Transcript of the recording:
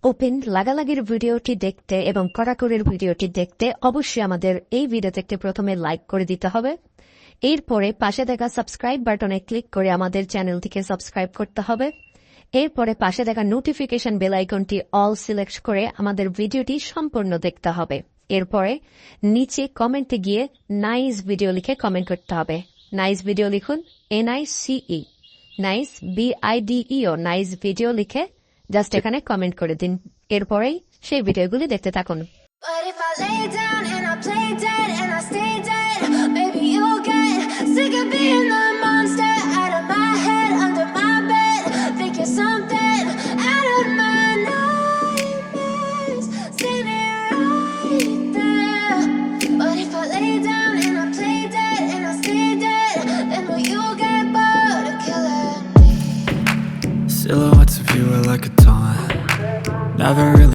Open লাগালাগির ভিডিওটি দেখতে এবং কড়াকড়ির ভিডিওটি দেখতে অবশ্যই আমাদের এই ভিডিওতে একটি প্রথমে লাইক করে দিতে হবে। এরপরে পাশে দেখা সাবস্ক্রাইব বাটনে ক্লিক করে আমাদের চ্যানেলটিকে সাবস্ক্রাইব করতে হবে। এরপরে পাশে দেখা নোটিফিকেশন বেল আইকনটি অল সিলেক্ট করে আমাদের ভিডিওটি সম্পূর্ণ দেখতে হবে। এরপরে নিচে কমেন্টে গিয়ে নাইস ভিডিও লিখে কমেন্ট করতে হবে। নাইস ভিডিও লিখুন, NICE, nice BIDEO, nice video লিখে জাস্ট এখানে কমেন্ট করে দিন। এরপরেই সেই ভিডিওগুলি দেখতে থাকুন। But if I lay down and I play dead and I stay dead, maybe you'll get sick of being the monster out of my head, under my bed. Think you're something out of my nightmares, standing right there. But if I lay down and I play dead and I stay dead, then will you get bored of killing me? Silhouettes of you are like a taunt. Never really